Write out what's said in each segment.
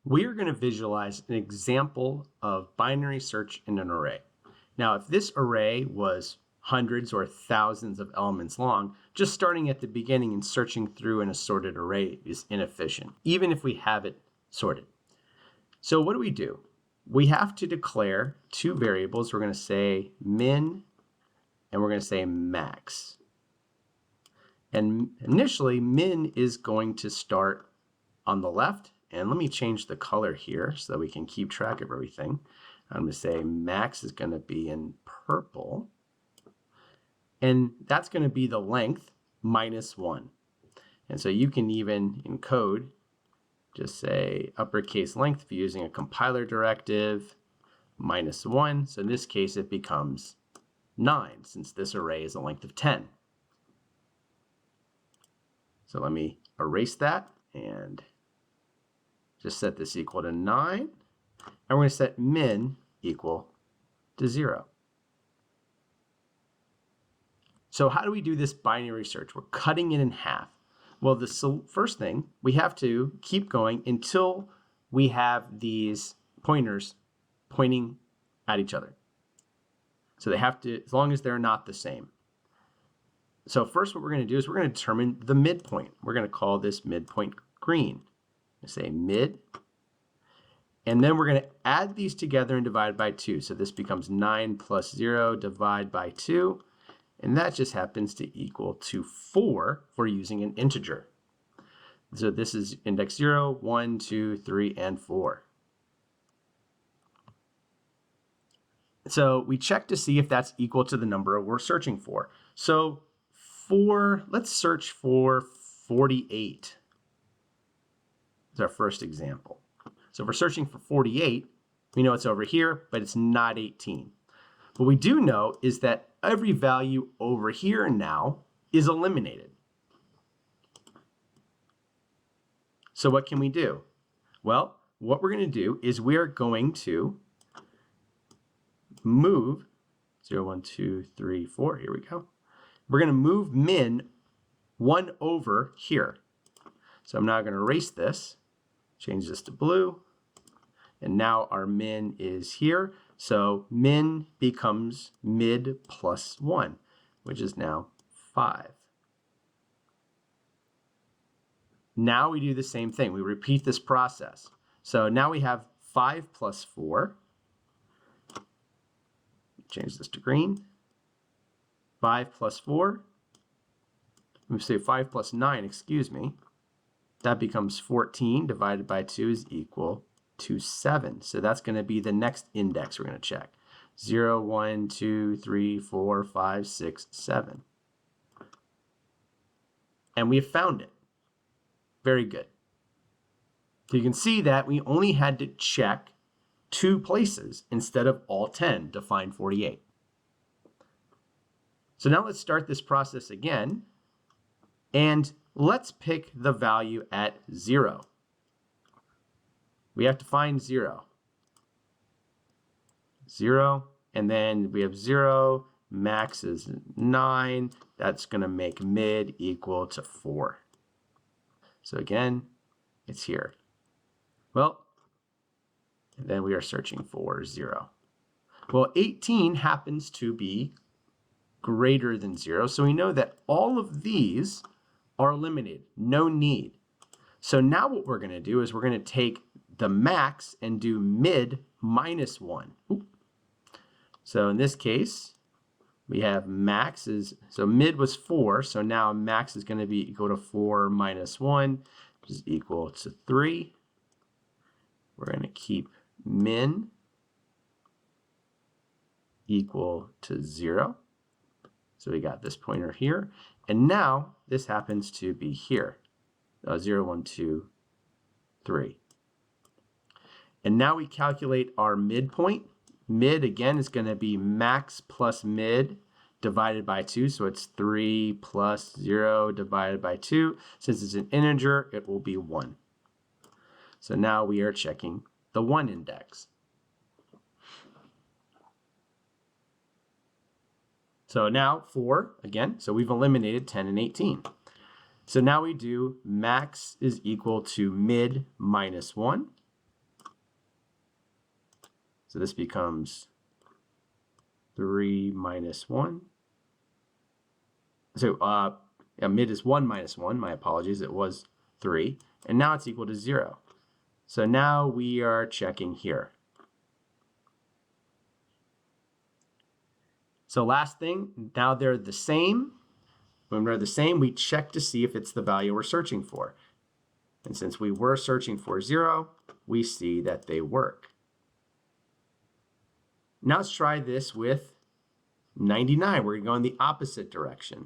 We are going to visualize an example of binary search in an array. Now, if this array was hundreds or thousands of elements long, just starting at the beginning and searching through an assorted array is inefficient, even if we have it sorted. So what do? We have to declare two variables. We're going to say min and we're going to say max. And initially, min is going to start on the left. And let me change the color here so that we can keep track of everything. I'm going to say max is going to be in purple. And that's going to be the length minus 1. And so you can even, in code, just say uppercase length if you're using a compiler directive, minus 1. So in this case, it becomes 9, since this array is a length of 10. So let me erase that and just set this equal to 9. And we're going to set min equal to 0. So how do we do this binary search? We're cutting it in half. Well, the first thing, we have to keep going until we have these pointers pointing at each other. So they have to, as long as they're not the same. So first what we're going to do is we're going to determine the midpoint. We're going to call this midpoint green. Say mid. And then we're going to add these together and divide by 2. So this becomes 9 plus 0 divided by 2. And that just happens to equal to 4 for using an integer. So this is index 0, 1, 2, 3, and 4. So we check to see if that's equal to the number we're searching for. So let's search for 48. Is our first example. So if we're searching for 48, we know it's over here, but it's not 18. What we do know is that every value over here now is eliminated. So what can we do? Well, what we're going to do is we are going to move 0, 1, 2, 3, 4. Here we go. We're going to move min 1 over here. So I'm now going to erase this, change this to blue, and now our min is here. So min becomes mid plus 1, which is now 5. Now we do the same thing. We repeat this process. So now we have 5 plus 4. Change this to green. 5 plus 4. We say 5 plus 9, excuse me. That becomes 14 divided by 2 is equal to 7. So that's going to be the next index we're going to check. 0, 1, 2, 3, 4, 5, 6, 7. And we have found it. Very good. So you can see that we only had to check 2 places instead of all 10 to find 48. So now let's start this process again. And let's pick the value at 0. We have to find 0. 0, and then we have 0, max is 9. That's going to make mid equal to 4. So again, it's here. Well, and then we are searching for 0. Well, 18 happens to be greater than 0, so we know that all of these are eliminated, no need. So now what we're going to do is we're going to take the max and do mid minus 1. Ooh. So in this case, we have max is, so mid was 4, so now max is going to be equal to 4 minus 1, which is equal to 3. We're going to keep min equal to 0. So we got this pointer here. And now this happens to be here. 0, 1, 2, 3. And now we calculate our midpoint. Mid, again, is going to be max plus mid divided by 2. So it's 3 plus 0 divided by 2. Since it's an integer, it will be 1. So now we are checking the 1 index. So now 4, again, so we've eliminated 10 and 18. So now we do max is equal to mid minus 1. So this becomes 3 minus 1. So mid is 1 minus 1. My apologies. It was 3. And now it's equal to 0. So now we are checking here. So last thing, now they're the same. When they're the same, we check to see if it's the value we're searching for. And since we were searching for 0, we see that they work. Now let's try this with 99. We're going to go in the opposite direction.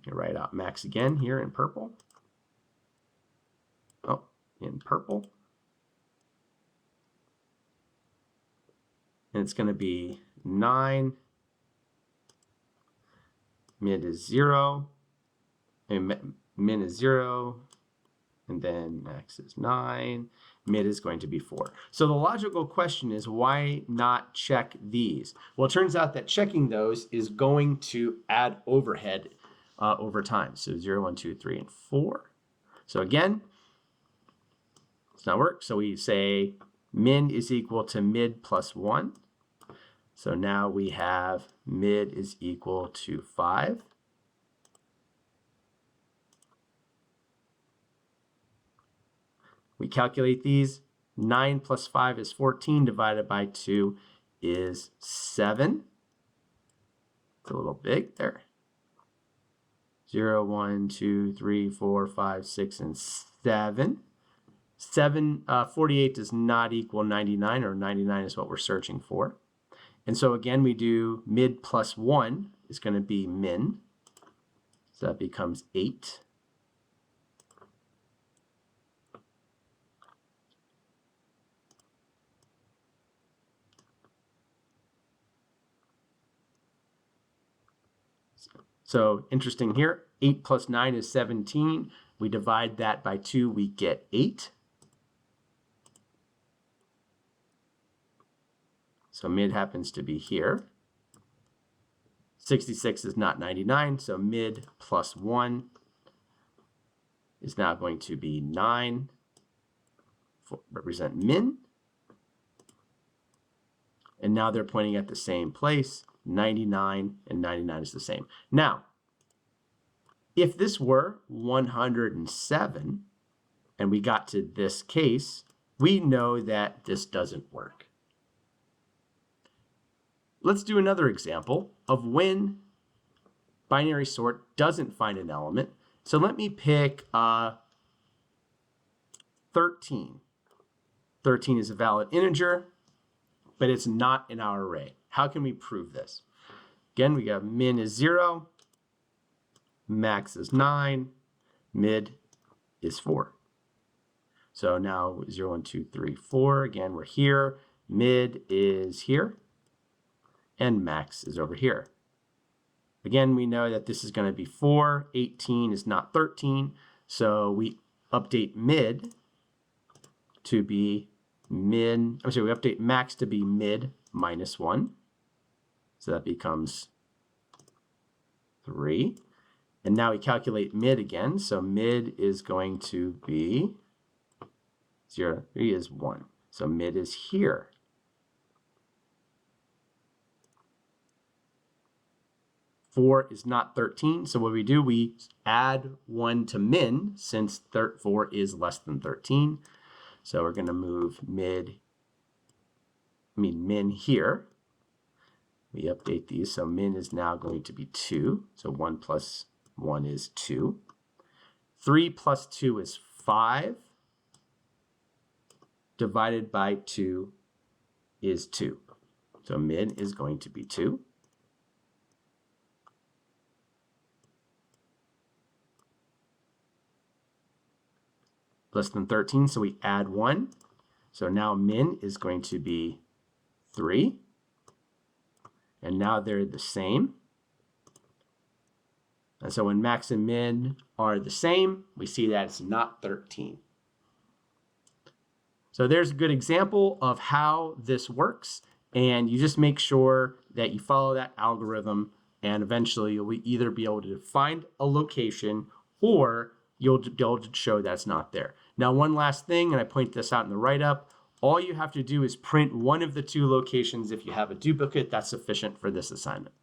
You write out max again here in purple. Oh, in purple. And it's going to be 9. Mid is 0. And min is 0. And then max is 9. Mid is going to be 4. So the logical question is, why not check these? Well, it turns out that checking those is going to add overhead over time. So 0, 1, 2, 3, and 4. So again, it's not work. So we say min is equal to mid plus 1. So now we have mid is equal to 5. We calculate these. 9 plus 5 is 14, divided by 2 is 7. It's a little big there. 0, 1, 2, 3, 4, 5, 6, and 7. 48 does not equal 99, or 99 is what we're searching for. And so again, we do mid plus 1 is going to be min. So that becomes 8. So interesting here, 8 plus 9 is 17. We divide that by 2, we get 8. So mid happens to be here. 66 is not 99, so mid plus 1 is now going to be 9, represent min. And now they're pointing at the same place. 99 and 99 is the same. Now, if this were 107 and we got to this case, we know that this doesn't work. Let's do another example of when binary sort doesn't find an element. So let me pick 13. 13 is a valid integer, but it's not in our array. How can we prove this? Again, we got min is 0, max is 9, mid is 4. So now 0, 1, 2, 3, 4. Again, we're here. Mid is here, and max is over here. Again, we know that this is going to be 4. 18 is not 13, so we update mid to be min. I'm sorry, we update max to be mid minus 1. So that becomes 3. And now we calculate mid again. So mid is going to be 0. 3 is 1. So mid is here. Four is not 13. So what we do, we add 1 to min since 4 is less than 13. So we're going to move min here. We update these, so min is now going to be 2. So 1 plus 1 is 2. 3 plus 2 is 5. Divided by 2 is 2. So min is going to be 2. Less than 13, so we add 1. So now min is going to be 3. And now they're the same. And so when max and min are the same, we see that it's not 13. So there's a good example of how this works. And you just make sure that you follow that algorithm, and eventually you'll either be able to find a location or you'll be able to show that's not there. Now, one last thing, and I point this out in the write-up, All you have to do is print one of the two locations. If you have a duplicate, that's sufficient for this assignment.